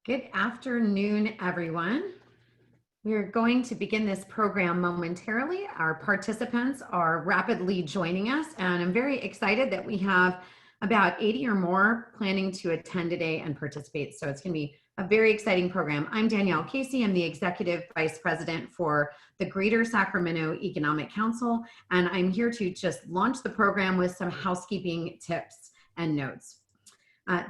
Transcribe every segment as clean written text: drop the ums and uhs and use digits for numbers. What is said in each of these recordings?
Good afternoon, everyone. We are going to begin this program momentarily. Our participants are rapidly joining us, and I'm very excited that we have about 80 or more planning to attend today and participate. So it's going to be a very exciting program. I'm Danielle Casey. I'm the Executive Vice President for the Greater Sacramento Economic Council, and I'm here to just launch the program with some housekeeping tips and notes.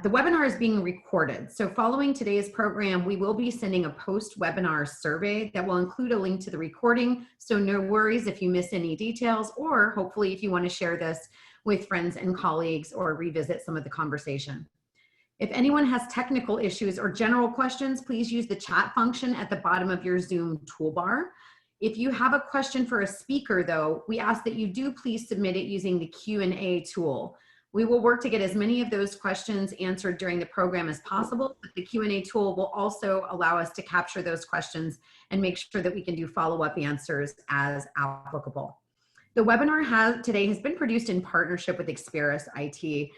The webinar is being recorded. So following today's program, we will be sending a post-webinar survey that will include a link to the recording. So no worries if you miss any details, or hopefully if you want to share this with friends and colleagues or revisit some of the conversation. If anyone has technical issues or general questions, please use the chat function at the bottom of your Zoom toolbar. If you have a question for a speaker, though, we ask that you do please submit it using the Q&A tool. We will work to get as many of those questions answered during the program as possible, but the Q&A tool will also allow us to capture those questions and make sure that we can do follow-up answers as applicable. The webinar today has been produced in partnership with Experis IT.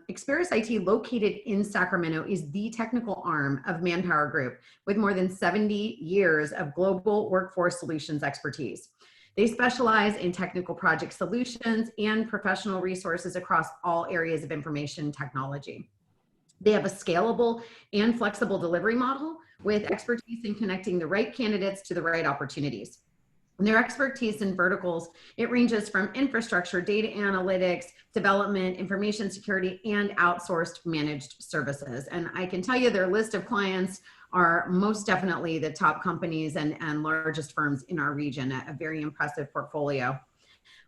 Experis IT, located in Sacramento, is the technical arm of Manpower Group with more than 70 years of global workforce solutions expertise. They specialize in technical project solutions and professional resources across all areas of information technology. They have a scalable and flexible delivery model with expertise in connecting the right candidates to the right opportunities. And their expertise in verticals, it ranges from infrastructure, data analytics, development, information security, and outsourced managed services. And I can tell you their list of clients are most definitely the top companies and largest firms in our region, a very impressive portfolio.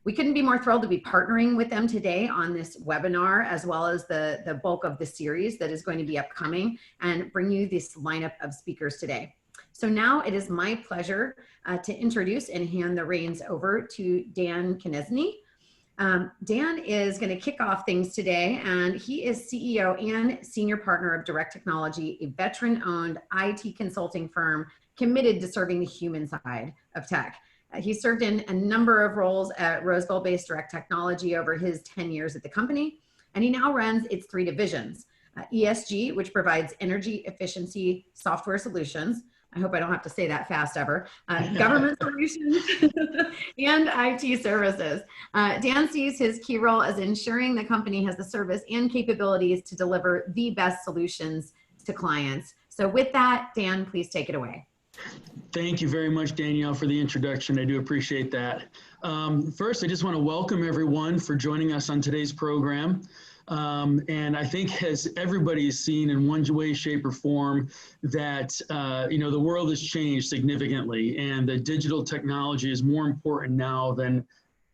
We couldn't be more thrilled to be partnering with them today on this webinar, as well as the bulk of the series that is going to be upcoming, and bring you this lineup of speakers today. So now it is my pleasure to introduce and hand the reins over to Dan Konieczny. Dan is going to kick off things today, and he is CEO and senior partner of Direct Technology, a veteran-owned IT consulting firm committed to serving the human side of tech. He served in a number of roles at Roseville-based Direct Technology over his 10 years at the company, and he now runs its 3 divisions, ESG, which provides energy efficiency software solutions. I hope I don't have to say that fast ever. Government solutions and IT services. Dan sees his key role as ensuring the company has the service and capabilities to deliver the best solutions to clients. So with that, Dan, please take it away. Thank you very much, Danielle, for the introduction. I do appreciate that. First, I just want to welcome everyone for joining us on today's program. And I think as everybody has seen in one way, shape, or form that, the world has changed significantly, and the digital technology is more important now than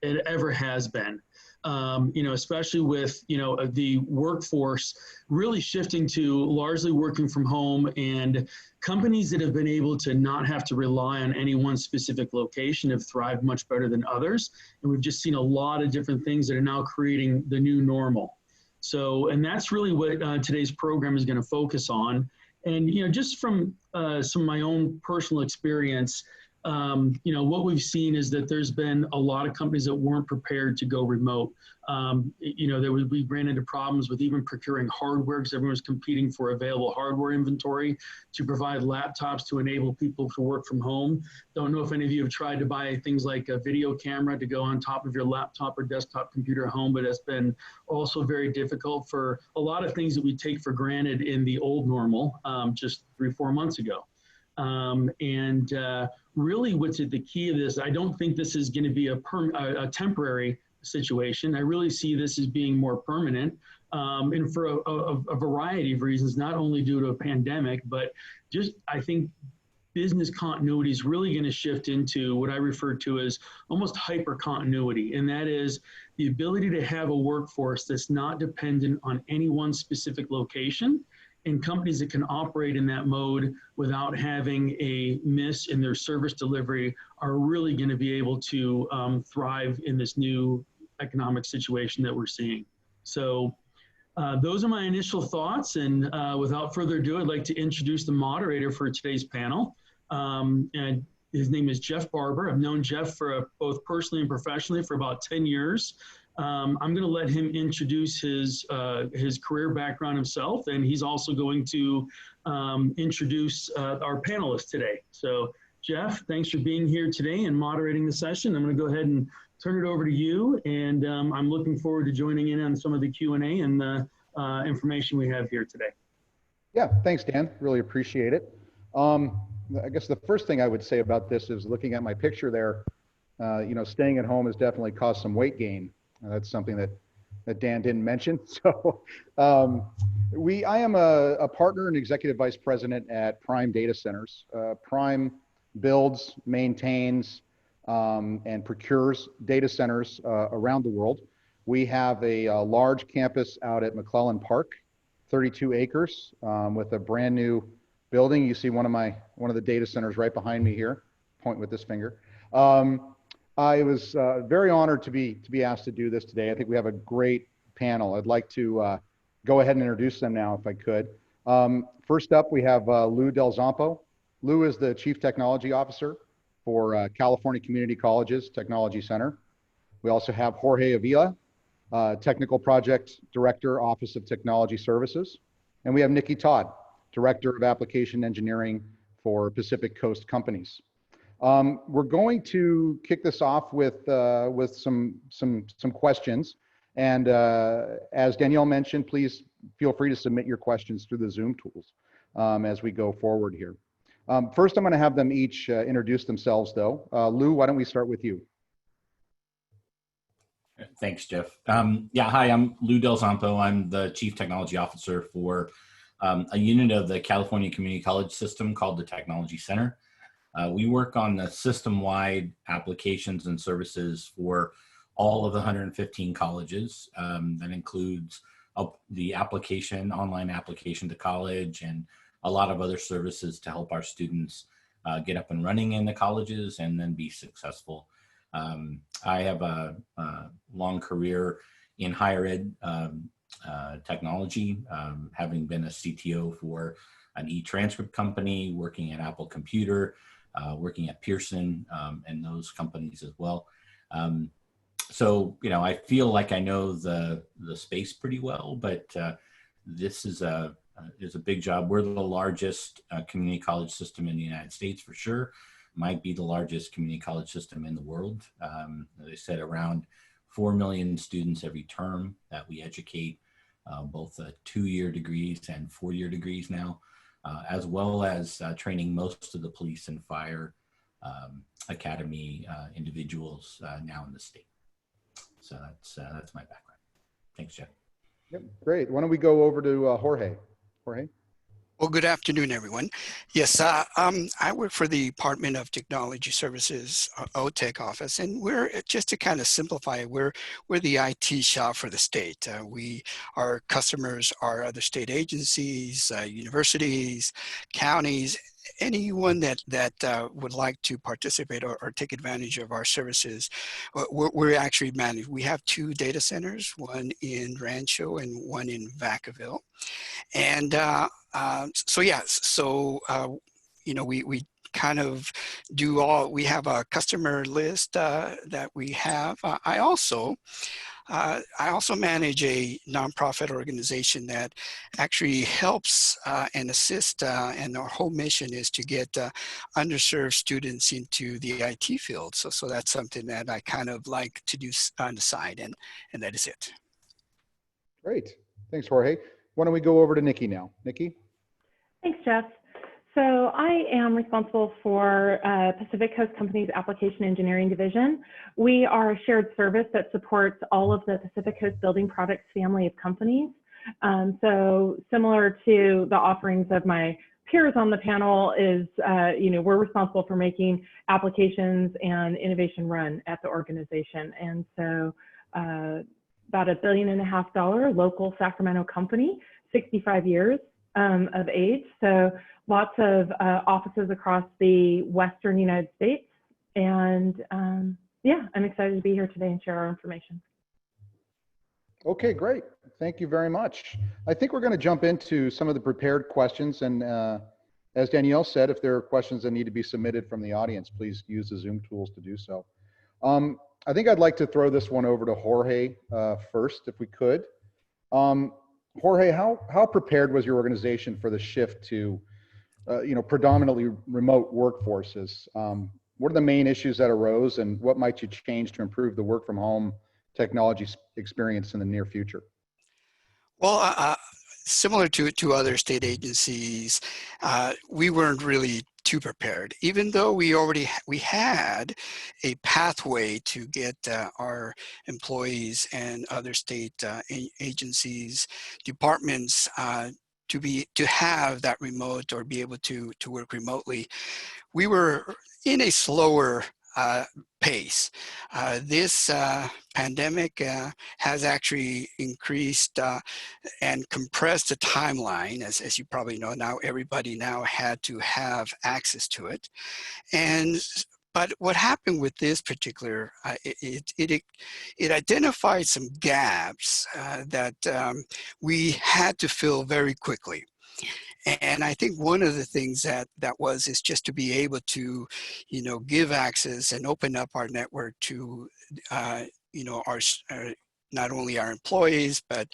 it ever has been. Especially with, the workforce really shifting to largely working from home, and companies that have been able to not have to rely on any one specific location have thrived much better than others. And we've just seen a lot of different things that are now creating the new normal. So, and that's really what today's program is going to focus on. And, just from some of my own personal experience, what we've seen is that there's been a lot of companies that weren't prepared to go remote. We ran into problems with even procuring hardware because everyone was competing for available hardware inventory to provide laptops to enable people to work from home. Don't know if any of you have tried to buy things like a video camera to go on top of your laptop or desktop computer at home, but it's been also very difficult for a lot of things that we take for granted in the old normal just 3-4 months ago. Really what's the key of this, I don't think this is going to be a temporary situation. I really see this as being more permanent, and for a variety of reasons, not only due to a pandemic, but just I think business continuity is really going to shift into what I refer to as almost hyper continuity. And that is the ability to have a workforce that's not dependent on any one specific location, and companies that can operate in that mode without having a miss in their service delivery are really going to be able to thrive in this new economic situation that we're seeing. So those are my initial thoughts. And without further ado, I'd like to introduce the moderator for today's panel. And his name is Jeff Barber. I've known Jeff for both personally and professionally for about 10 years. I'm going to let him introduce his career background himself, and he's also going to introduce our panelists today. So Jeff, thanks for being here today and moderating the session. I'm going to go ahead and turn it over to you, and I'm looking forward to joining in on some of the Q&A and the information we have here today. Yeah, thanks, Dan. Really appreciate it. I guess the first thing I would say about this is looking at my picture there, you know, staying at home has definitely caused some weight gain. That's something that Dan didn't mention. So I am a partner and executive vice president at Prime Data Centers. Prime builds, maintains, and procures data centers around the world. We have a large campus out at McClellan Park, 32 acres, with a brand new building. You see one of the data centers right behind me here. Point with this finger. I was very honored to be asked to do this today. I think we have a great panel. I'd like to go ahead and introduce them now if I could. First up, we have Lou Del Zampo. Lou is the Chief Technology Officer for California Community Colleges Technology Center. We also have Jorge Avila, Technical Project Director, Office of Technology Services. And we have Nikki Todd, Director of Application Engineering for Pacific Coast Companies. We're going to kick this off with some questions. And as Danielle mentioned, please feel free to submit your questions through the Zoom tools as we go forward here. First, I'm going to have them each introduce themselves, though. Lou, why don't we start with you? Thanks, Jeff. Yeah, hi, I'm Lou Del Zampo. I'm the Chief Technology Officer for a unit of the California Community College system called the Technology Center. We work on the system-wide applications and services for all of the 115 colleges. That includes the online application to college and a lot of other services to help our students get up and running in the colleges and then be successful. I have a long career in higher ed technology, having been a CTO for an e-transcript company, working at Apple Computer, working at Pearson, and those companies as well. So, you know, I feel like I know the space pretty well, but this is a big job. We're the largest community college system in the United States for sure. Might be the largest community college system in the world. They said around 4 million students every term that we educate, both 2-year degrees and 4-year degrees now, as well as training most of the police and fire academy individuals now in the state. So that's my background. Thanks, Jeff. Yep, great. Why don't we go over to Jorge? Jorge? Well, good afternoon, everyone. Yes, I work for the Department of Technology Services, OTech office, and we're, just to kind of simplify it, we're the IT shop for the state. Our customers are other state agencies, universities, counties, anyone that would like to participate or take advantage of our services. We're actually managed. We have 2 data centers, one in Rancho and one in Vacaville. And you know, we kind of do we have a customer list that we have. I also manage a nonprofit organization that actually helps and assists, and our whole mission is to get underserved students into the IT field. So that's something that I kind of like to do on the side, and that is it. Great. Thanks, Jorge. Why don't we go over to Nikki now? Nikki? Thanks, Jeff. So I am responsible for Pacific Coast Company's Application Engineering Division. We are a shared service that supports all of the Pacific Coast Building Products family of companies. So similar to the offerings of my peers on the panel is, you know, we're responsible for making applications and innovation run at the organization. And so about $1.5 billion local Sacramento company, 65 years of age. So lots of offices across the Western United States. And yeah, I'm excited to be here today and share our information. Okay, great. Thank you very much. I think we're going to jump into some of the prepared questions. And as Danielle said, if there are questions that need to be submitted from the audience, please use the Zoom tools to do so. I think I'd like to throw this one over to Jorge first, if we could. Jorge, how prepared was your organization for the shift to, predominantly remote workforces? What are the main issues that arose, and what might you change to improve the work from home technology experience in the near future? Well, similar to other state agencies, we weren't really too prepared, even though we had a pathway to get our employees and other state agencies, departments to have that remote or be able to work remotely. We were in a slower pace. This pandemic has actually increased and compressed the timeline. As you probably know, now everybody now had to have access to it. But what happened with this particular, it identified some gaps that we had to fill very quickly. And I think one of the things is just to be able to, give access and open up our network to, our not only our employees, but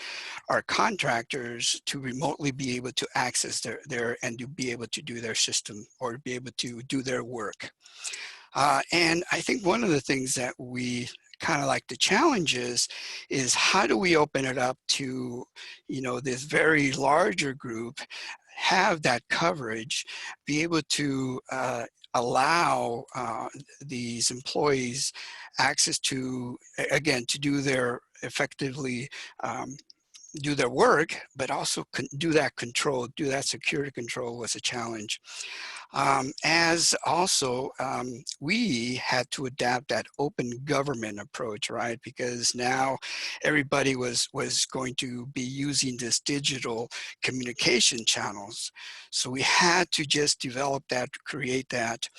our contractors to remotely be able to access their and to be able to do their system or be able to do their work. And I think one of the things that we kind of like the challenges is how do we open it up to, this very larger group, have that coverage, be able to allow these employees access to, again, to do their effectively do their work, but also do that control, do that security control was a challenge. As also, we had to adapt that open government approach, right? Because now everybody was going to be using this digital communication channels. So we had to just develop that, create that.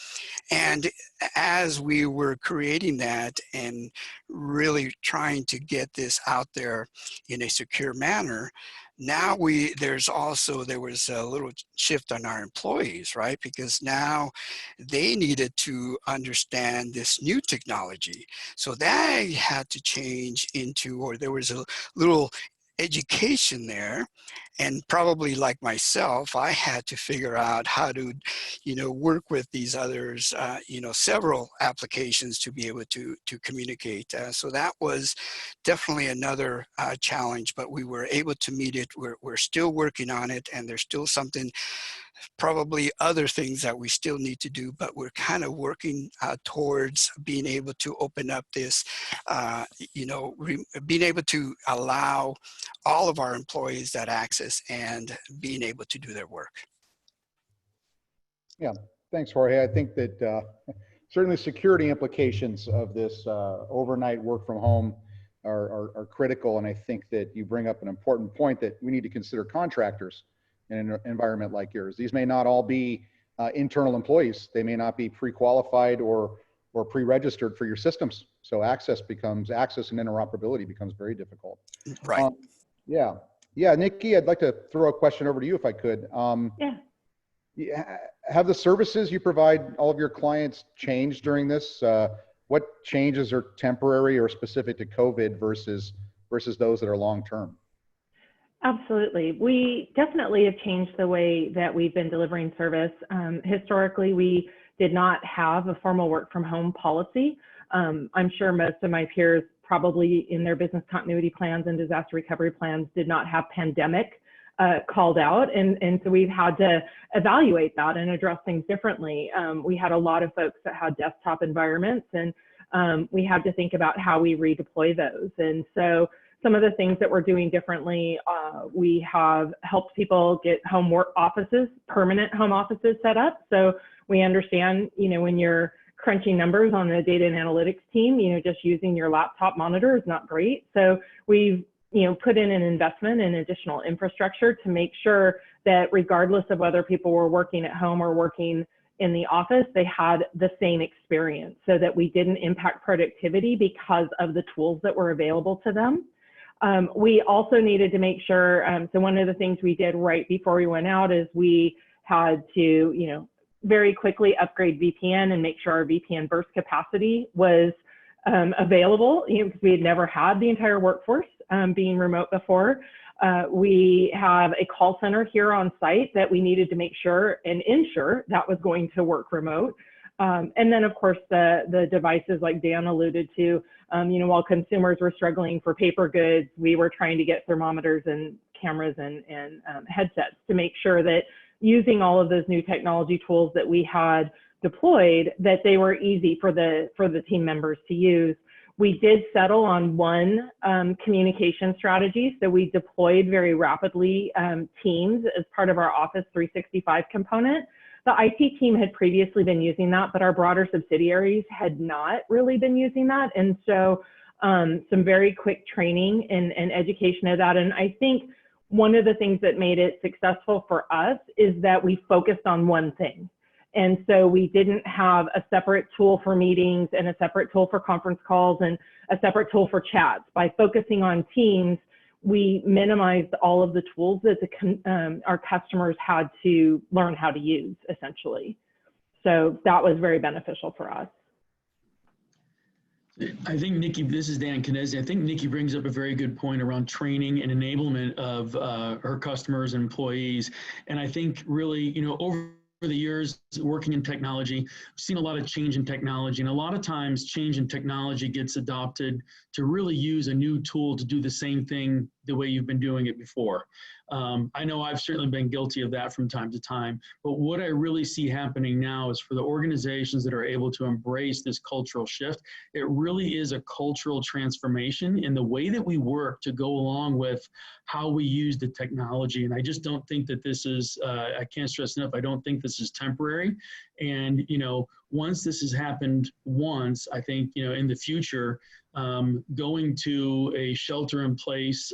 And as we were creating that and really trying to get this out there in a secure manner, now there was a little shift on our employees, right? Because now they needed to understand this new technology. So they had to change into, or there was a little education there. And probably like myself, I had to figure out how to, work with these others, several applications to be able to communicate. So that was definitely another challenge, but we were able to meet it. We're still working on it, and there's still probably other things that we still need to do, but we're kind of working towards being able to open up this, being able to allow all of our employees that access and being able to do their work. Yeah, thanks, Jorge. I think that certainly security implications of this overnight work from home are critical. And I think that you bring up an important point that we need to consider contractors in an environment like yours. These may not all be internal employees. They may not be pre-qualified or pre-registered for your systems. So access and interoperability becomes very difficult. Right. Yeah, Nikki, I'd like to throw a question over to you if I could. Have the services you provide all of your clients changed during this? What changes are temporary or specific to COVID versus those that are long-term? Absolutely. We definitely have changed the way that we've been delivering service. Historically, we did not have a formal work from home policy. I'm sure most of my peers probably in their business continuity plans and disaster recovery plans did not have pandemic called out. And so we've had to evaluate that and address things differently. We had a lot of folks that had desktop environments, and we had to think about how we redeploy those. And so some of the things that we're doing differently, we have helped people get home work offices, permanent home offices set up. So we understand, when you're crunching numbers on the data and analytics team, just using your laptop monitor is not great. So we've, put in an investment in additional infrastructure to make sure that regardless of whether people were working at home or working in the office, they had the same experience so that we didn't impact productivity because of the tools that were available to them. We also needed to make sure, so one of the things we did right before we went out is we had to, very quickly upgrade VPN and make sure our VPN burst capacity was available, because we had never had the entire workforce being remote before. We have a call center here on site that we needed to make sure and ensure that was going to work remote. And then, of course, the devices like Dan alluded to, while consumers were struggling for paper goods, we were trying to get thermometers and cameras and headsets to make sure that using all of those new technology tools that we had deployed, that they were easy for the team members to use. We did settle on one communication strategy. So we deployed very rapidly Teams as part of our Office 365 component. The IT team had previously been using that, but our broader subsidiaries had not really been using that. And so some very quick training and education of that. And I think one of the things that made it successful for us is that we focused on one thing. And so we didn't have a separate tool for meetings and a separate tool for conference calls and a separate tool for chats. By focusing on Teams, we minimized all of the tools that our customers had to learn how to use, essentially. So that was very beneficial for us. I think Nikki, this is Dan Kinesi. I think Nikki brings up a very good point around training and enablement of her customers and employees. And I think really, over the years working in technology, we've seen a lot of change in technology, and a lot of times change in technology gets adopted to really use a new tool to do the same thing the way you've been doing it before. I know I've certainly been guilty of that from time to time, but what I really see happening now is for the organizations that are able to embrace this cultural shift, it really is a cultural transformation in the way that we work to go along with how we use the technology. And I just don't think that this is, I can't stress enough, I don't think this is temporary. And, once this has happened once, I think, in the future, going to a shelter in place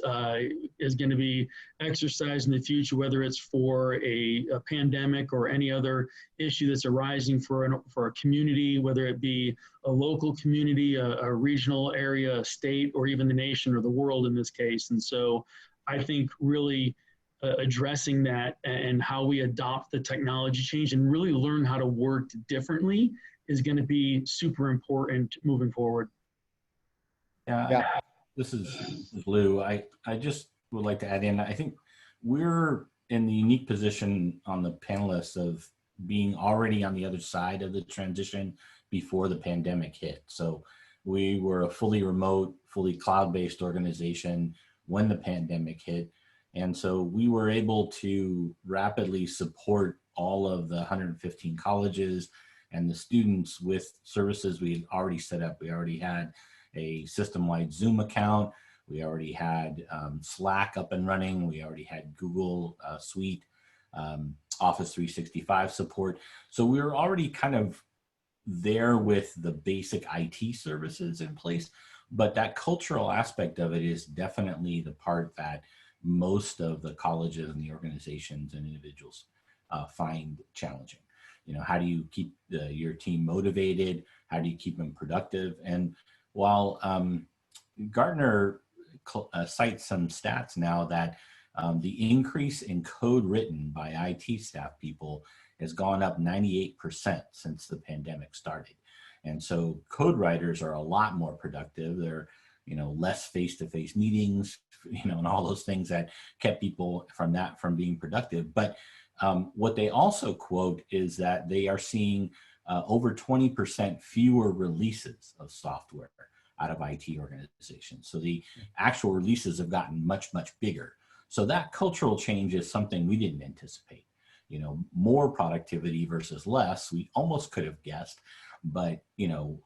is going to be exercised in the future, whether it's for a pandemic or any other issue that's arising for a community, whether it be a local community, a regional area, a state, or even the nation or the world in this case. And so I think really addressing that and how we adopt the technology change and really learn how to work differently is going to be super important moving forward. Yeah. This is Lou. I just would like to add in, I think we're in the unique position on the panelists of being already on the other side of the transition before the pandemic hit. So we were a fully remote, fully cloud-based organization when the pandemic hit. And so we were able to rapidly support all of the 115 colleges and the students with services we had already set up. We already had a system-wide Zoom account. We already had Slack up and running. We already had Google Suite, Office 365 support. So we were already kind of there with the basic IT services in place. But that cultural aspect of it is definitely the part that most of the colleges and the organizations and individuals find challenging. How do you keep your team motivated? How do you keep them productive? And while Gartner cites some stats now that the increase in code written by IT staff people has gone up 98% since the pandemic started. And so code writers are a lot more productive. They're less face-to-face meetings, and all those things that kept people from being productive. But what they also quote is that they are seeing over 20% fewer releases of software out of IT organizations. So the actual releases have gotten much, much bigger. So that cultural change is something we didn't anticipate. More productivity versus less, we almost could have guessed. But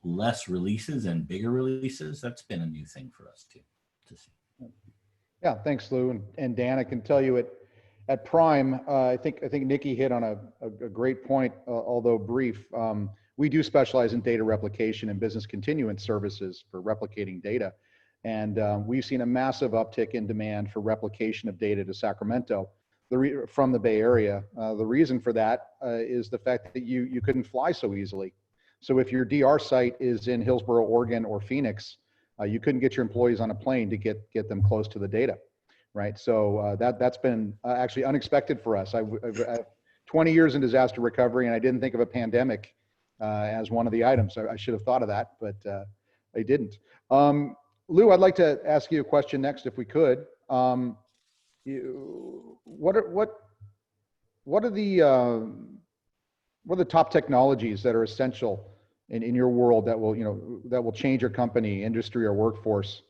less releases and bigger releases, that's been a new thing for us to see. Yeah, thanks, Lou. And Dan, I can tell you at Prime, I think Nikki hit on a great point, although brief. We do specialize in data replication and business continuance services for replicating data. And we've seen a massive uptick in demand for replication of data to Sacramento from the Bay Area. The reason for that is the fact that you couldn't fly so easily. So if your DR site is in Hillsboro, Oregon, or Phoenix, you couldn't get your employees on a plane to get them close to the data, right? So that's been actually unexpected for us. I've 20 years in disaster recovery, and I didn't think of a pandemic as one of the items. I should have thought of that, but I didn't. Lou, I'd like to ask you a question next, if we could. What are the top technologies that are essential in your world that will change your company, industry, or workforce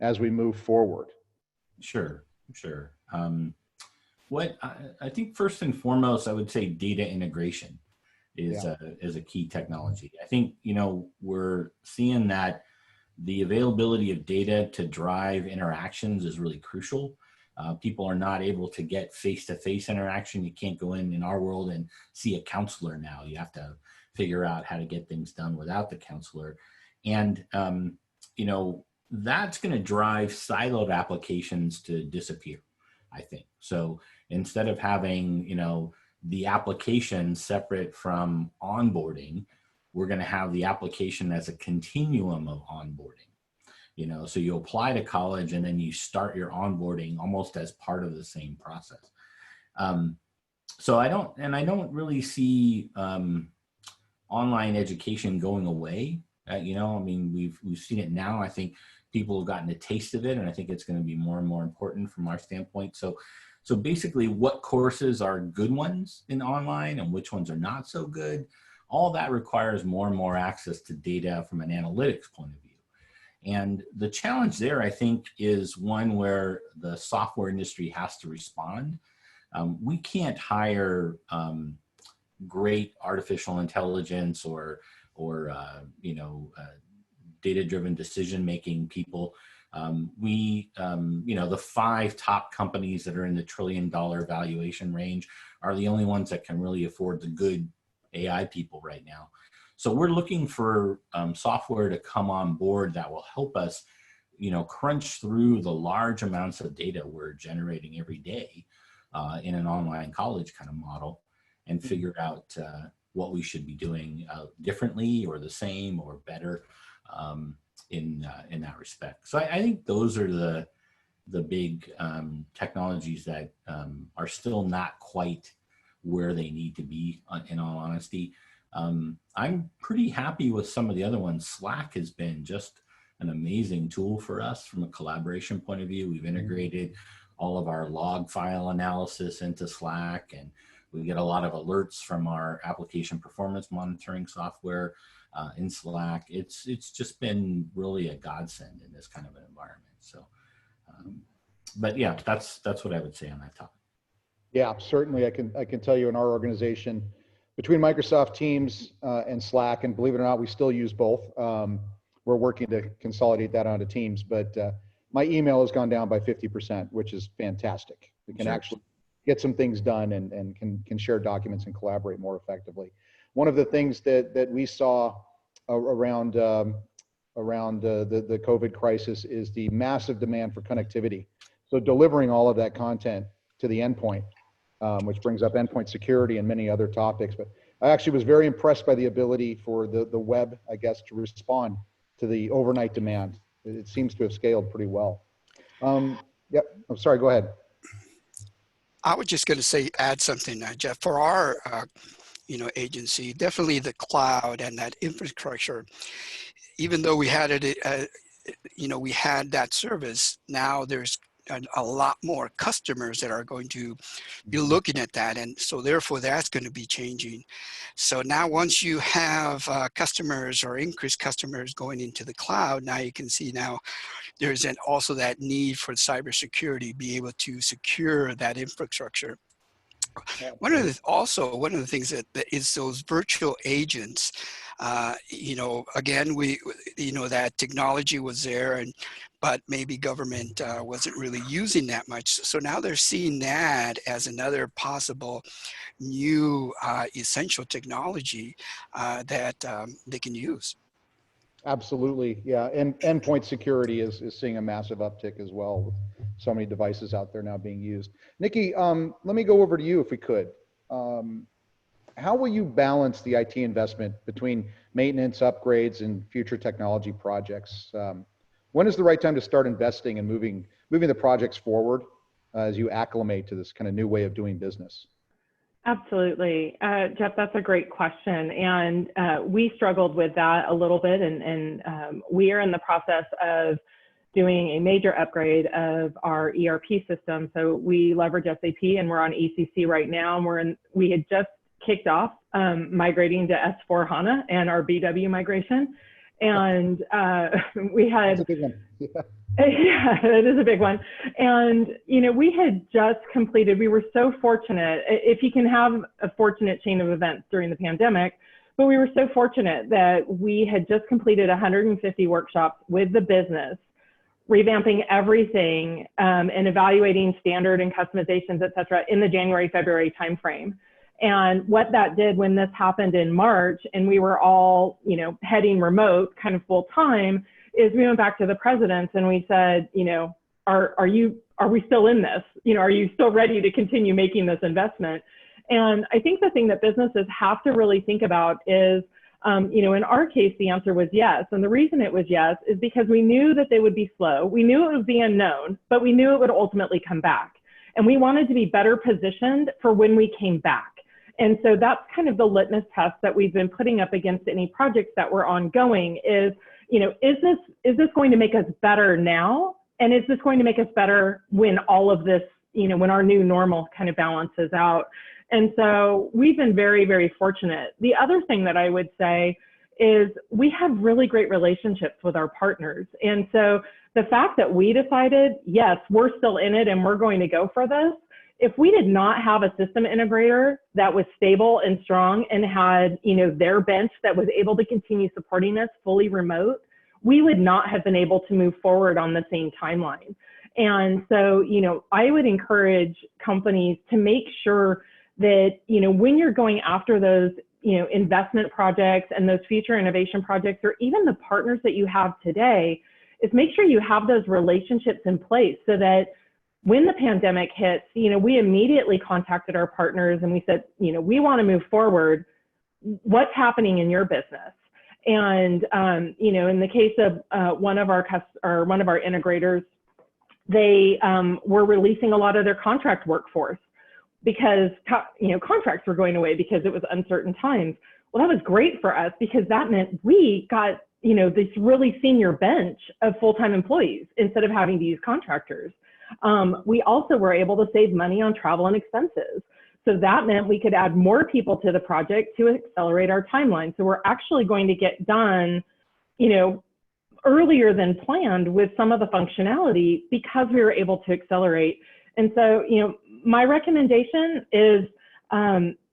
as we move forward? Sure. What I think first and foremost, I would say data integration is a key technology. I think, we're seeing that the availability of data to drive interactions is really crucial. People are not able to get face-to-face interaction. You can't go in our world and see a counselor now. You have to figure out how to get things done without the counselor. And, that's going to drive siloed applications to disappear, I think. So instead of having, the application separate from onboarding, we're going to have the application as a continuum of onboarding. So you apply to college and then you start your onboarding almost as part of the same process. So I don't really see online education going away. We've seen it now. I think people have gotten a taste of it, and I think it's going to be more and more important from our standpoint. So basically, what courses are good ones in online and which ones are not so good, all that requires more and more access to data from an analytics point of view. And the challenge there, I think, is one where the software industry has to respond. We can't hire great artificial intelligence or data-driven decision-making people. The 5 top companies that are in the $1 trillion valuation range are the only ones that can really afford the good AI people right now. So we're looking for software to come on board that will help us, crunch through the large amounts of data we're generating every day in an online college kind of model, and figure out what we should be doing differently or the same or better in that respect. So I think those are the big technologies that are still not quite where they need to be, in all honesty. I'm pretty happy with some of the other ones. Slack has been just an amazing tool for us from a collaboration point of view. We've integrated all of our log file analysis into Slack, and we get a lot of alerts from our application performance monitoring software in Slack. It's just been really a godsend in this kind of an environment. So, but yeah, that's what I would say on that topic. Yeah, certainly. I can tell you in our organization, between Microsoft Teams and Slack, and believe it or not, we still use both. We're working to consolidate that onto Teams, but my email has gone down by 50%, which is fantastic. We can actually get some things done and can share documents and collaborate more effectively. One of the things that we saw around the COVID crisis is the massive demand for connectivity. So delivering all of that content to the endpoint, which brings up endpoint security and many other topics. But I actually was very impressed by the ability for the web, I guess, to respond to the overnight demand. It seems to have scaled pretty well. Yep, I'm sorry, go ahead. I was just going to say, add something, Jeff, for our agency, definitely the cloud and that infrastructure, even though we had it, we had that service, now there's a lot more customers that are going to be looking at that. And so therefore that's going to be changing. So now once you have customers or increased customers going into the cloud, now you can see now there's also that need for cybersecurity, be able to secure that infrastructure. One of the things that is those virtual agents. Again, that technology was there, but maybe government wasn't really using that much. So now they're seeing that as another possible new essential technology that they can use. Absolutely, yeah. And endpoint security is seeing a massive uptick as well, with so many devices out there now being used. Nikki, let me go over to you if we could. How will you balance the IT investment between maintenance, upgrades, and future technology projects? When is the right time to start investing and moving the projects forward as you acclimate to this kind of new way of doing business? Absolutely. Jeff, that's a great question. And we struggled with that a little bit. And we are in the process of doing a major upgrade of our ERP system. So we leverage SAP and we're on ECC right now. And we had just kicked off migrating to S4 HANA and our BW migration. And we had... That's a big one. Yeah. Yeah, it is a big one. And, you know, we had just completed, we were so fortunate, if you can have a fortunate chain of events during the pandemic, but we were so fortunate that we had just completed 150 workshops with the business, revamping everything and evaluating standard and customizations, et cetera, in the January, February timeframe. And what that did when this happened in March and we were all, you know, heading remote kind of full time, is we went back to the presidents and we said, you know, are we still in this? You know, are you still ready to continue making this investment? And I think the thing that businesses have to really think about is, you know, in our case, the answer was yes. And the reason it was yes is because we knew that they would be slow. We knew it would be unknown, but we knew it would ultimately come back. And we wanted to be better positioned for when we came back. And so that's kind of the litmus test that we've been putting up against any projects that were ongoing is, you know, is this going to make us better now? And is this going to make us better when all of this, you know, when our new normal kind of balances out? And so we've been very, very fortunate. The other thing that I would say is we have really great relationships with our partners. And so the fact that we decided, yes, we're still in it and we're going to go for this, if we did not have a system integrator that was stable and strong and had, you know, their bench that was able to continue supporting us fully remote, we would not have been able to move forward on the same timeline. And so, you know, I would encourage companies to make sure that, you know, when you're going after those, you know, investment projects and those future innovation projects, or even the partners that you have today, is make sure you have those relationships in place so that when the pandemic hits, you know, we immediately contacted our partners and we said, you know, we want to move forward. What's happening in your business? And, you know, in the case of one of our integrators, they were releasing a lot of their contract workforce because, you know, contracts were going away because it was uncertain times. Well, that was great for us because that meant we got, you know, this really senior bench of full-time employees instead of having to use contractors. We also were able to save money on travel and expenses. So that meant we could add more people to the project to accelerate our timeline. So we're actually going to get done, you know, earlier than planned with some of the functionality because we were able to accelerate. And so, you know, my recommendation is,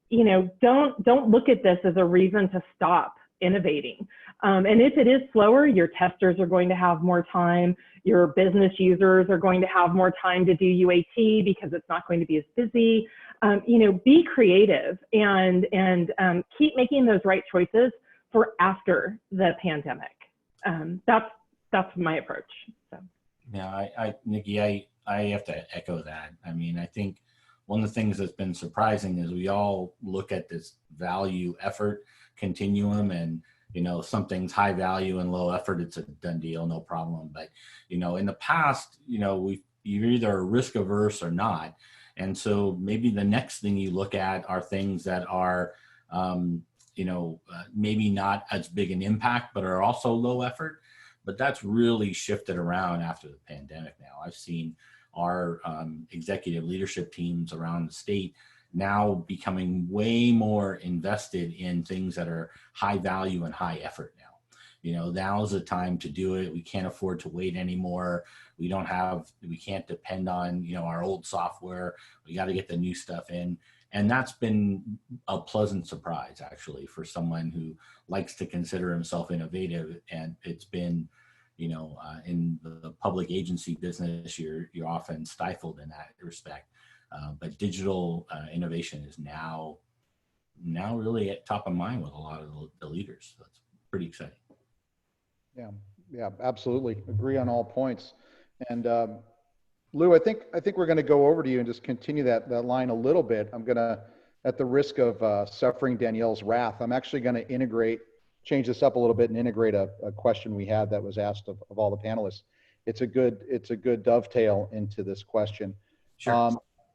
you know, don't look at this as a reason to stop innovating. And if it is slower, your testers are going to have more time. Your business users are going to have more time to do UAT because it's not going to be as busy. You know, be creative and keep making those right choices for after the pandemic. That's my approach. So. Yeah, Nikki, I have to echo that. I mean, I think one of the things that's been surprising is we all look at this value effort continuum and, you know, something's high value and low effort, it's a done deal, no problem. But, you know, in the past, you know, you're either risk averse or not. And so maybe the next thing you look at are things that are, you know, maybe not as big an impact, but are also low effort. But that's really shifted around after the pandemic now. I've seen our executive leadership teams around the state now becoming way more invested in things that are high value and high effort now. You know, now's the time to do it. We can't afford to wait anymore. We can't depend on, you know, our old software. We got to get the new stuff in. And that's been a pleasant surprise, actually, for someone who likes to consider himself innovative. And it's been, you know, in the public agency business, you're often stifled in that respect. But digital innovation is now really at top of mind with a lot of the leaders. So it's pretty exciting. Yeah, absolutely. Agree on all points. And Lou, I think we're going to go over to you and just continue that line a little bit. I'm going to, at the risk of suffering Danielle's wrath, I'm actually going to change this up a little bit and integrate a question we had that was asked of all the panelists. It's a good dovetail into this question. Sure.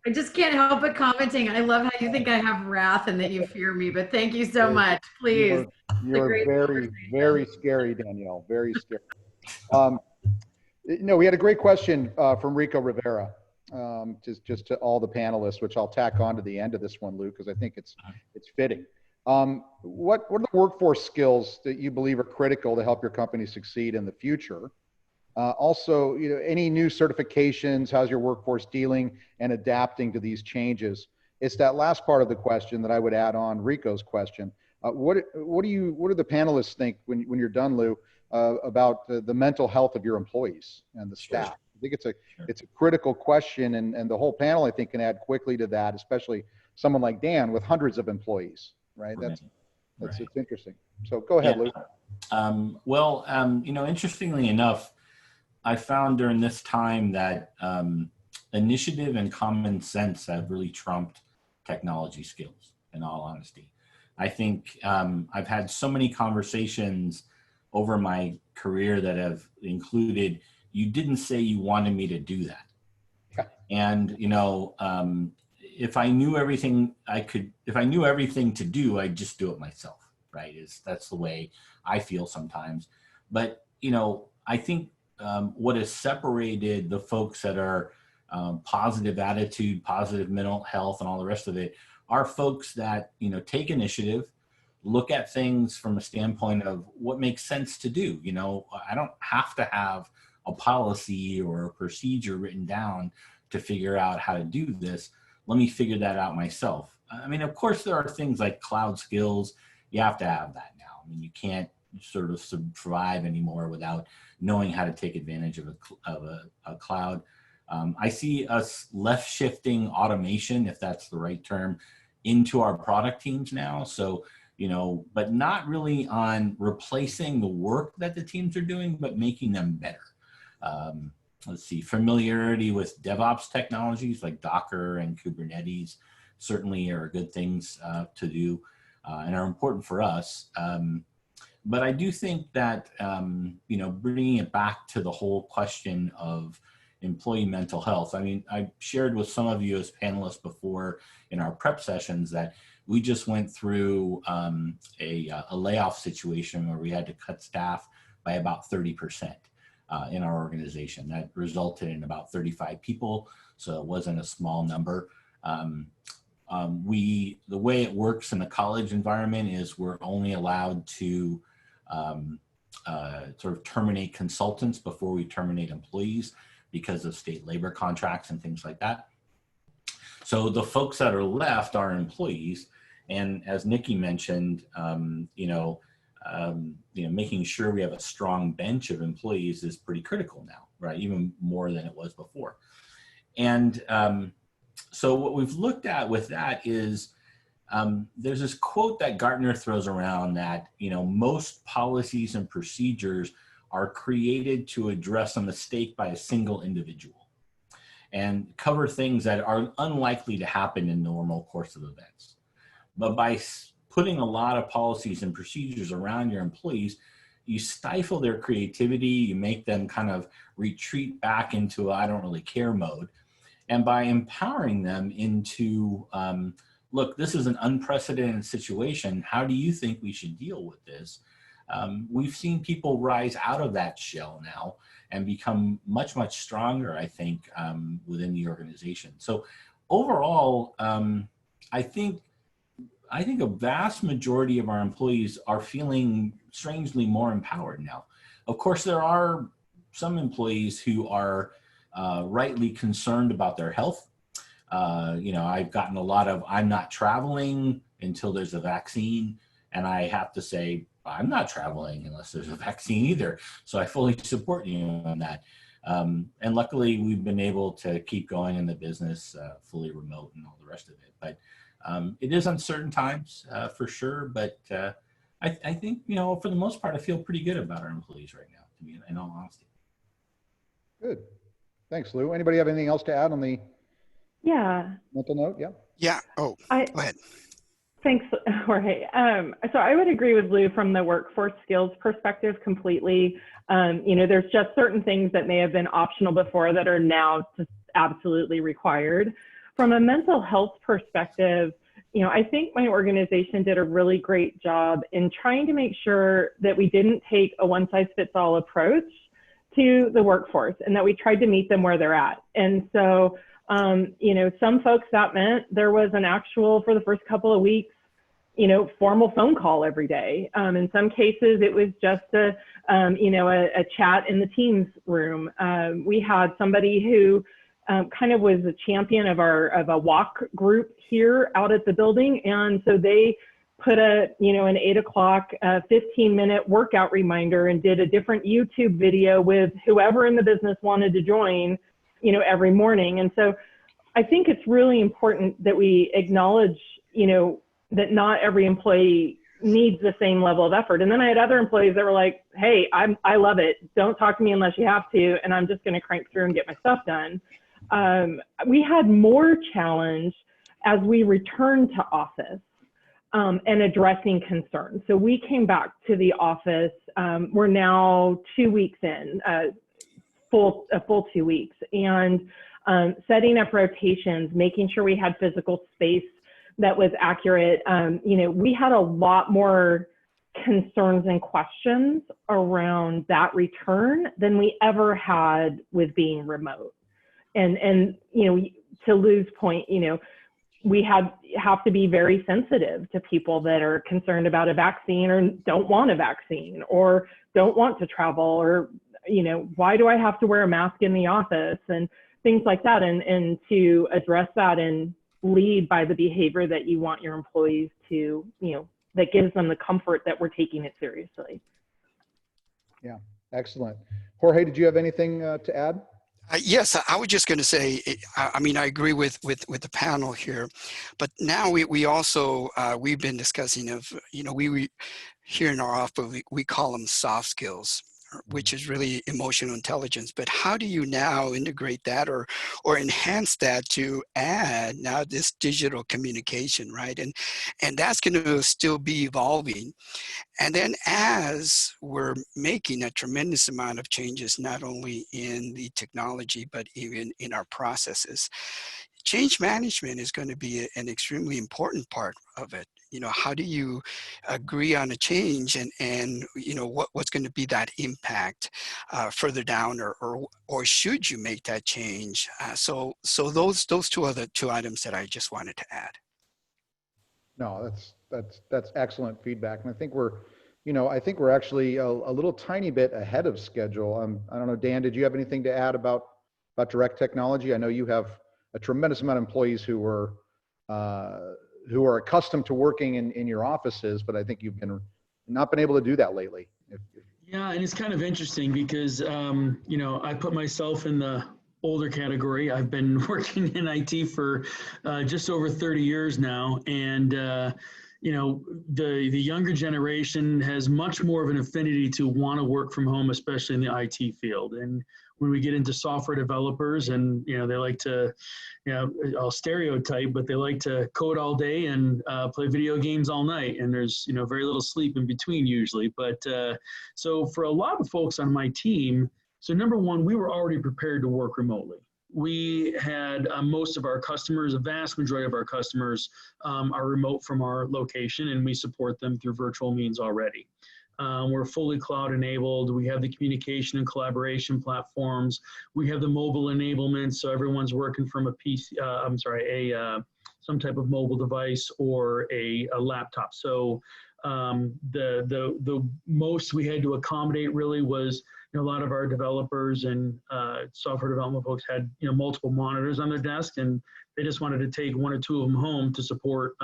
I just can't help but commenting. I love how you think I have wrath and that you fear me, but thank you so much. Please. You're, It's a you're great very, very conversation. scary, Danielle, very scary. Um, no, we had a great question from Rico Rivera, just to all the panelists, which I'll tack on to the end of this one, Lou, because I think it's fitting. What are the workforce skills that you believe are critical to help your company succeed in the future? Also, any new certifications, how's your workforce dealing and adapting to these changes? It's that last part of the question that I would add on Rico's question. What do the panelists think when you're done, Lou, about the mental health of your employees and the staff? Sure. I think it's a critical question, and the whole panel, I think, can add quickly to that, especially someone like Dan with hundreds of employees, right? That's Right. It's interesting. So go ahead, Lou. Interestingly enough, I found during this time that initiative and common sense have really trumped technology skills, in all honesty. I think I've had so many conversations over my career that have included, you didn't say you wanted me to do that. Yeah. And, if I knew everything to do, I'd just do it myself, right? That's the way I feel sometimes. But, I think what has separated the folks that are positive attitude, positive mental health, and all the rest of it are folks that, take initiative, look at things from a standpoint of what makes sense to do. I don't have to have a policy or a procedure written down to figure out how to do this. Let me figure that out myself. I mean, of course, there are things like cloud skills. You have to have that now. I mean, you can't sort of survive anymore without knowing how to take advantage of a cloud. I see us left shifting automation, if that's the right term, into our product teams now. So, but not really on replacing the work that the teams are doing, but making them better. Let's see, familiarity with DevOps technologies like Docker and Kubernetes certainly are good things to do and are important for us. But I do think that, bringing it back to the whole question of employee mental health. I mean, I shared with some of you as panelists before in our prep sessions that we just went through a layoff situation where we had to cut staff by about 30%. In our organization. That resulted in about 35 people, so it wasn't a small number. The way it works in the college environment is we're only allowed to sort of terminate consultants before we terminate employees because of state labor contracts and things like that. So the folks that are left are employees, and as Nikki mentioned, making sure we have a strong bench of employees is pretty critical now, right? Even more than it was before. And so what we've looked at with that is there's this quote that Gartner throws around that, most policies and procedures are created to address a mistake by a single individual and cover things that are unlikely to happen in normal course of events. But by putting a lot of policies and procedures around your employees, you stifle their creativity, you make them kind of retreat back into I don't really care mode. And by empowering them into, look, this is an unprecedented situation. How do you think we should deal with this? We've seen people rise out of that shell now and become much, much stronger, I think, within the organization. So overall, I think a vast majority of our employees are feeling strangely more empowered now. Of course, there are some employees who are rightly concerned about their health. I've gotten a lot of, I'm not traveling until there's a vaccine. And I have to say, I'm not traveling unless there's a vaccine either. So I fully support you on that. And luckily, we've been able to keep going in the business fully remote and all the rest of it. But it is uncertain times for sure. But I think, for the most part, I feel pretty good about our employees right now, to be in all honesty. Good. Thanks, Lou. Anybody have anything else to add on the mental note? Yeah. Yeah. Oh, go ahead. Thanks, Jorge. So I would agree with Lou from the workforce skills perspective completely. There's just certain things that may have been optional before that are now just absolutely required. from a mental health perspective, I think my organization did a really great job in trying to make sure that we didn't take a one-size-fits-all approach to the workforce, and that we tried to meet them where they're at. And so, some folks, that meant there was an actual, for the first couple of weeks, formal phone call every day. In some cases, it was just a chat in the Teams room. We had somebody who kind of was a champion of a walk group here out at the building. And so they put an 8 o'clock, 15-minute workout reminder and did a different YouTube video with whoever in the business wanted to join, every morning. And so I think it's really important that we acknowledge, that not every employee needs the same level of effort. And then I had other employees that were like, hey, I love it. Don't talk to me unless you have to. And I'm just going to crank through and get my stuff done. We had more challenge as we returned to office and addressing concerns. So we came back to the office. We're now 2 weeks in, a full 2 weeks, and setting up rotations, making sure we had physical space that was accurate. We had a lot more concerns and questions around that return than we ever had with being remote. And to Lou's point, we have to be very sensitive to people that are concerned about a vaccine or don't want a vaccine or don't want to travel or, why do I have to wear a mask in the office and things like that. And to address that and lead by the behavior that you want your employees to, that gives them the comfort that we're taking it seriously. Yeah, excellent. Jorge, did you have anything to add? Yes, I was just going to say, I agree with the panel here, but now we also, we've been discussing we here in our office, we call them soft skills, which is really emotional intelligence. But how do you now integrate that or enhance that to add now this digital communication, right? And that's going to still be evolving. And then as we're making a tremendous amount of changes, not only in the technology, but even in our processes, change management is going to be an extremely important part of it. How do you agree on a change and what's going to be that impact further down or should you make that change? So those two are the two items that I just wanted to add. No, that's excellent feedback. And I think we're actually a little tiny bit ahead of schedule. I don't know, Dan, did you have anything to add about direct technology? I know you have a tremendous amount of employees who are accustomed to working in your offices, but I think you've not been able to do that lately. Yeah, and it's kind of interesting because, I put myself in the older category. I've been working in IT for just over 30 years now. And, the younger generation has much more of an affinity to want to work from home, especially in the IT field. And when we get into software developers and, they like to, I'll stereotype, but they like to code all day and play video games all night. And there's, very little sleep in between usually. But so for a lot of folks on my team, so number one, we were already prepared to work remotely. We had most of our customers, a vast majority of our customers are remote from our location, and we support them through virtual means already. We're fully cloud enabled. We have the communication and collaboration platforms. We have the mobile enablement, so everyone's working from a PC, some type of mobile device or a laptop. So the most we had to accommodate really was, a lot of our developers and software development folks had, multiple monitors on their desk, and they just wanted to take one or two of them home to support,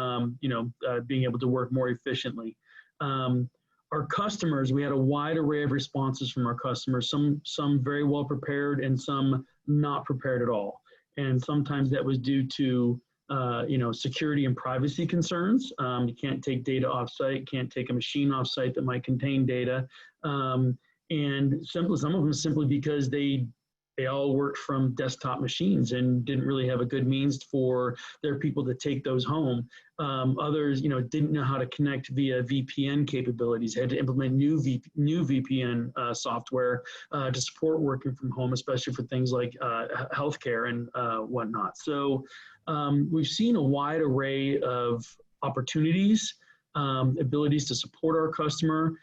being able to work more efficiently. Our customers, we had a wide array of responses from our customers, some very well prepared and some not prepared at all. And sometimes that was due to, security and privacy concerns. You can't take data offsite, can't take a machine offsite that might contain data. And some of them simply because they they all worked from desktop machines and didn't really have a good means for their people to take those home. Others, didn't know how to connect via VPN capabilities, had to implement new VPN software to support working from home, especially for things like healthcare and whatnot. So we've seen a wide array of opportunities, abilities to support our customer.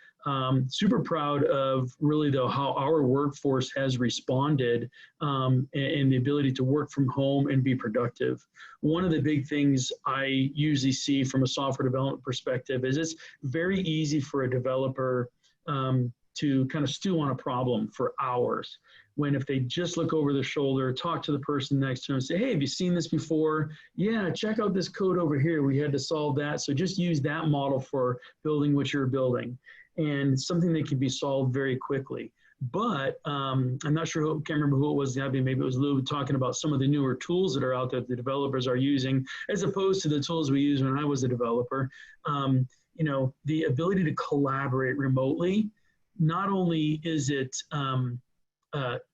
Super proud of really though how our workforce has responded and the ability to work from home and be productive. One of the big things I usually see from a software development perspective is it's very easy for a developer to kind of stew on a problem for hours, when if they just look over their shoulder, talk to the person next to them and say, hey, have you seen this before? Yeah, check out this code over here. We had to solve that. So just use that model for building what you're building. And something that can be solved very quickly. But I'm not sure, can't remember who it was, maybe it was Lou, talking about some of the newer tools that are out there that the developers are using, as opposed to the tools we used when I was a developer. The ability to collaborate remotely, not only is it,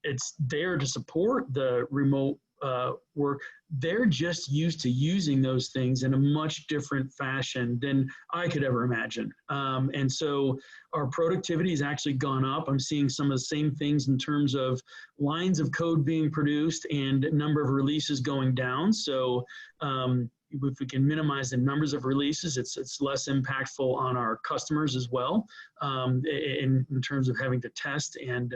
it's there to support the remote work, they're just used to using those things in a much different fashion than I could ever imagine. And so our productivity has actually gone up. I'm seeing some of the same things in terms of lines of code being produced and number of releases going down. So if we can minimize the numbers of releases, it's less impactful on our customers as well, in terms of having to test and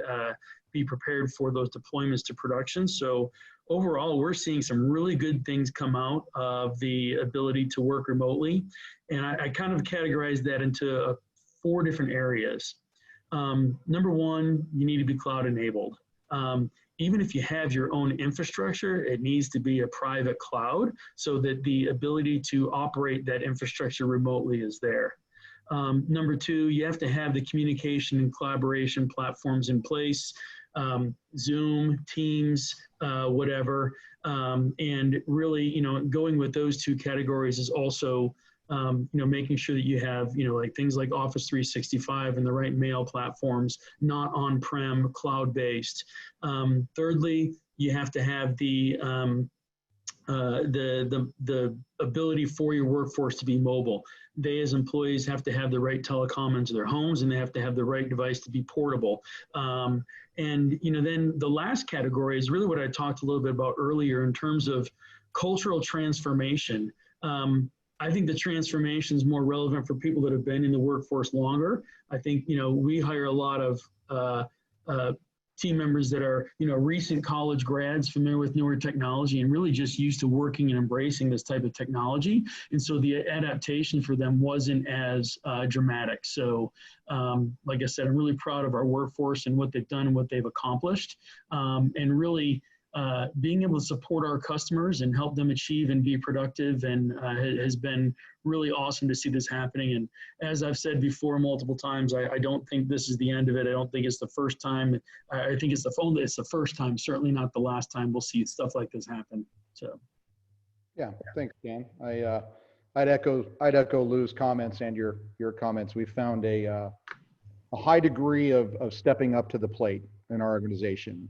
be prepared for those deployments to production. So overall, we're seeing some really good things come out of the ability to work remotely. And I kind of categorize that into 4 different areas. Number one, you need to be cloud enabled. Even if you have your own infrastructure, it needs to be a private cloud so that the ability to operate that infrastructure remotely is there. Number 2, you have to have the communication and collaboration platforms in place, Zoom, Teams, whatever. And really, going with those 2 categories is also, making sure that you have, like things like Office 365 and the right mail platforms, not on-prem, cloud-based. Thirdly, you have to have the ability for your workforce to be mobile. They as employees have to have the right telecom into their homes, and they have to have the right device to be portable. And then the last category is really what I talked a little bit about earlier in terms of cultural transformation. I think the transformation is more relevant for people that have been in the workforce longer. I think, we hire a lot of team members that are, recent college grads familiar with newer technology and really just used to working and embracing this type of technology. And so the adaptation for them wasn't as dramatic. So like I said, I'm really proud of our workforce and what they've done and what they've accomplished. And really being able to support our customers and help them achieve and be productive and has been really awesome to see this happening. And as I've said before multiple times, I don't think this is the end of it. I don't think it's the first time. I think it's the first time, certainly not the last time we'll see stuff like this happen. So, yeah, thanks, Dan. I'd echo Lou's comments and your comments. We found a high degree of stepping up to the plate in our organization.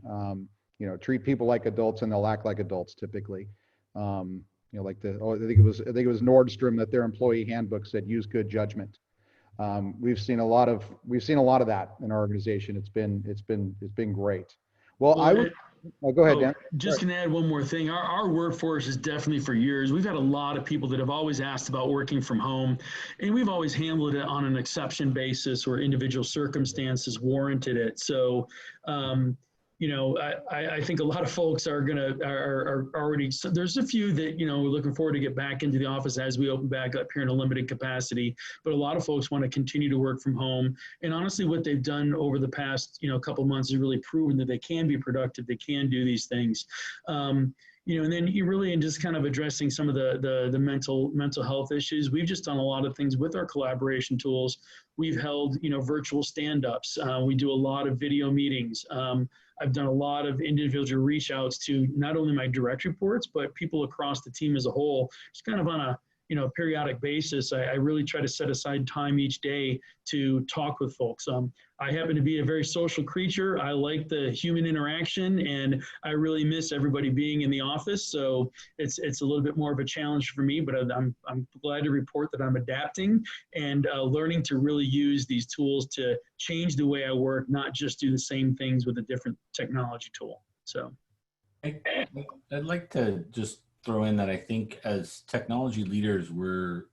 Treat people like adults and they'll act like adults typically. Like I think it was Nordstrom that their employee handbook said use good judgment. We've seen a lot of that in our organization. It's been great. Well, go ahead, Dan. Just going to add one more thing. Our workforce is definitely for years. We've had a lot of people that have always asked about working from home, and we've always handled it on an exception basis or individual circumstances warranted it. So, I think a lot of folks are already, so there's a few that, we're looking forward to get back into the office as we open back up here in a limited capacity, but a lot of folks want to continue to work from home. And honestly, what they've done over the past, couple months has really proven that they can be productive, they can do these things. And then you really, in just kind of addressing some of the mental health issues, we've just done a lot of things with our collaboration tools. We've held, virtual stand-ups. We do a lot of video meetings. I've done a lot of individual reach outs to not only my direct reports, but people across the team as a whole, just kind of on a, periodic basis, I really try to set aside time each day to talk with folks. I happen to be a very social creature. I like the human interaction, and I really miss everybody being in the office. So it's a little bit more of a challenge for me, but I'm glad to report that I'm adapting and learning to really use these tools to change the way I work, not just do the same things with a different technology tool. So I'd like to just throw in that I think as technology leaders, we're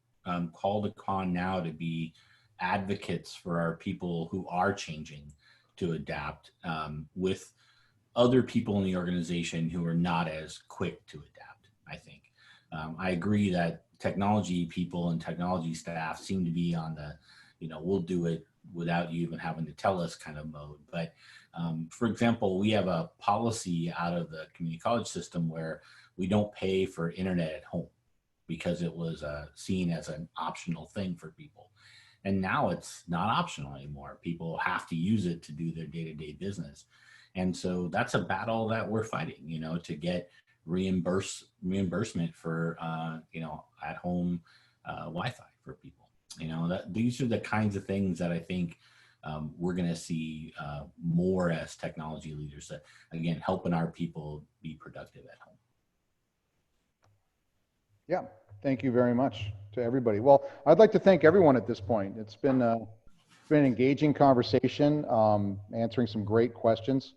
called upon now to be advocates for our people who are changing to adapt with other people in the organization who are not as quick to adapt, I think. I agree that technology people and technology staff seem to be on the, we'll do it without you even having to tell us kind of mode. But for example, we have a policy out of the community college system where we don't pay for internet at home because it was seen as an optional thing for people. And now it's not optional anymore. People have to use it to do their day-to-day business. And so that's a battle that we're fighting, to get reimbursement for, at home Wi-Fi for people. These are the kinds of things that I think we're going to see more as technology leaders, that, again, helping our people be productive at home. Yeah, thank you very much to everybody. Well, I'd like to thank everyone at this point. It's been an engaging conversation, answering some great questions.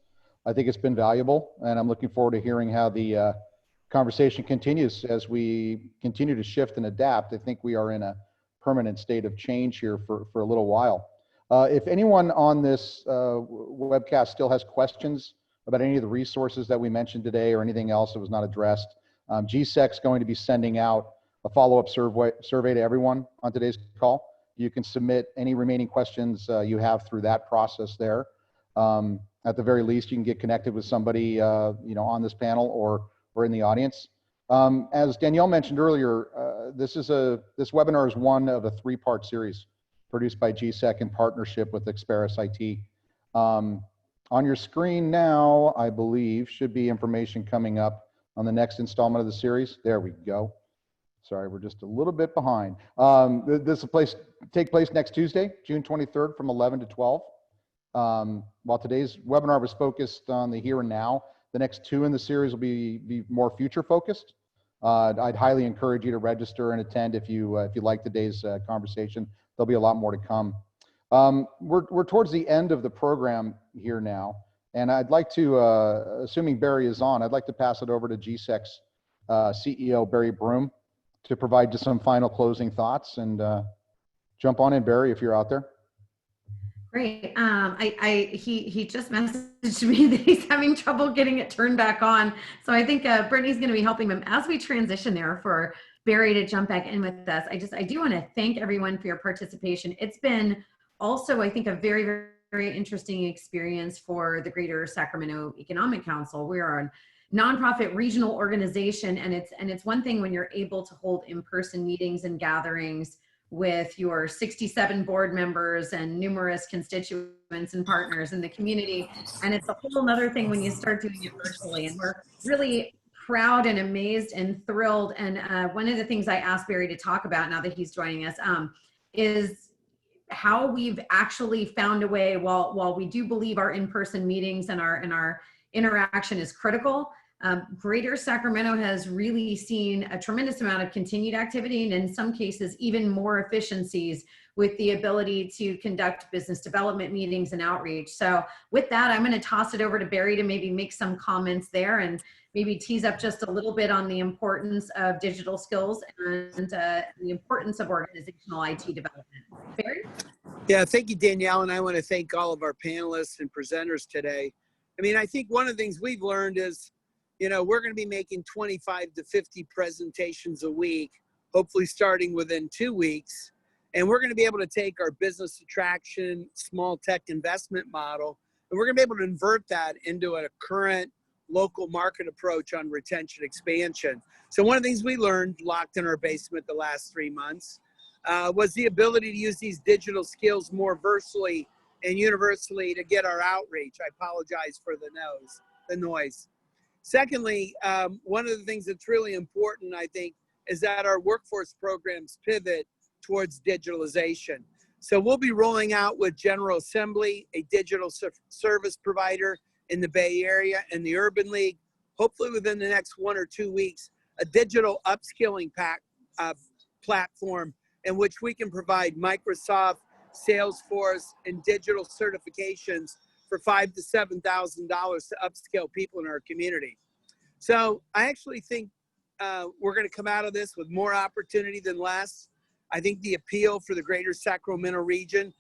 I think it's been valuable, and I'm looking forward to hearing how the conversation continues as we continue to shift and adapt. I think we are in a permanent state of change here for a little while. If anyone on this webcast still has questions about any of the resources that we mentioned today or anything else that was not addressed, GSEC is going to be sending out a follow-up survey to everyone on today's call. You can submit any remaining questions you have through that process there. At the very least, you can get connected with somebody on this panel or in the audience. As Danielle mentioned earlier, this webinar is one of a 3-part series produced by GSEC in partnership with Experis IT. On your screen now, I believe, should be information coming up on the next installment of the series. There we go. Sorry, we're just a little bit behind. This will take place next Tuesday, June 23rd from 11 to 12. While today's webinar was focused on the here and now, the next 2 in the series will be more future focused. I'd highly encourage you to register and attend if you like today's conversation. There'll be a lot more to come. We're towards the end of the program here now, and I'd like to, assuming Barry is on, I'd like to pass it over to GSEC's CEO, Barry Broom, to provide just some final closing thoughts. And jump on in, Barry, if you're out there. Great. He just messaged me that he's having trouble getting it turned back on. So I think Brittany's going to be helping him as we transition there for Barry to jump back in with us. I do want to thank everyone for your participation. It's been also, I think, a very, very, very interesting experience for the Greater Sacramento Economic Council. We are a nonprofit regional organization, and it's one thing when you're able to hold in-person meetings and gatherings with your 67 board members and numerous constituents and partners in the community. And it's a whole other thing when you start doing it virtually. And we're really proud and amazed and thrilled. And one of the things I asked Barry to talk about now that he's joining us is how we've actually found a way, while we do believe our in-person meetings and our interaction is critical, Greater Sacramento has really seen a tremendous amount of continued activity, and in some cases even more efficiencies with the ability to conduct business development meetings and outreach. So with that, I'm going to toss it over to Barry to maybe make some comments there and maybe tease up just a little bit on the importance of digital skills and the importance of organizational IT development. Barry? Yeah, thank you, Danielle, and I want to thank all of our panelists and presenters today. I mean, I think one of the things we've learned is, we're going to be making 25 to 50 presentations a week, hopefully starting within 2 weeks. And we're going to be able to take our business attraction, small tech investment model, and we're going to be able to invert that into a current local market approach on retention expansion. So one of the things we learned locked in our basement the last 3 months was the ability to use these digital skills more versatily and universally to get our outreach. I apologize for the noise. Secondly, one of the things that's really important, I think, is that our workforce programs pivot towards digitalization. So we'll be rolling out with General Assembly, a digital service provider in the Bay Area and the Urban League, hopefully within the next 1 or 2 weeks, a digital upskilling platform in which we can provide Microsoft, Salesforce, and digital certifications for $5,000 to $7,000 to upskill people in our community. So I actually think we're going to come out of this with more opportunity than less. I think the appeal for the greater Sacramento region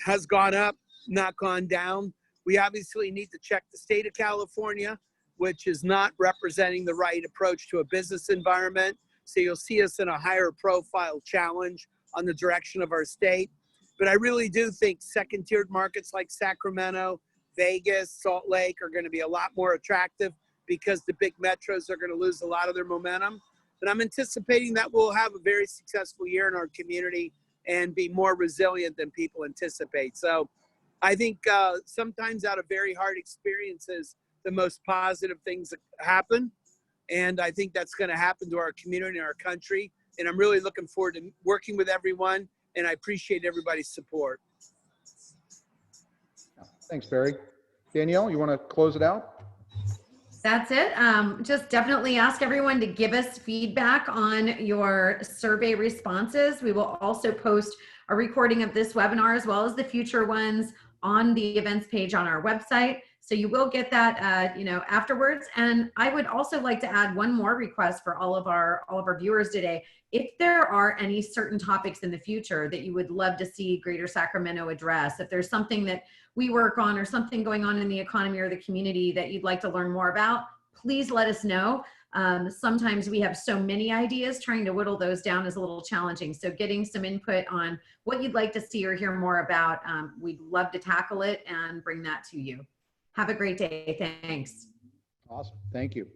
has gone up, not gone down. We obviously need to check the state of California, which is not representing the right approach to a business environment. So you'll see us in a higher profile challenge on the direction of our state. But I really do think second-tiered markets like Sacramento, Vegas, Salt Lake are going to be a lot more attractive because the big metros are going to lose a lot of their momentum. And I'm anticipating that we'll have a very successful year in our community and be more resilient than people anticipate. So I think sometimes out of very hard experiences, the most positive things happen. And I think that's going to happen to our community and our country. And I'm really looking forward to working with everyone. And I appreciate everybody's support. Thanks, Barry. Danielle, you want to close it out? That's it. Just definitely ask everyone to give us feedback on your survey responses. We will also post a recording of this webinar as well as the future ones on the events page on our website. So you will get that, afterwards. And I would also like to add one more request for all of our viewers today. If there are any certain topics in the future that you would love to see Greater Sacramento address, if there's something that we work on or something going on in the economy or the community that you'd like to learn more about, please let us know. Sometimes we have so many ideas, trying to whittle those down is a little challenging. So getting some input on what you'd like to see or hear more about, we'd love to tackle it and bring that to you. Have a great day. Thanks. Awesome. Thank you.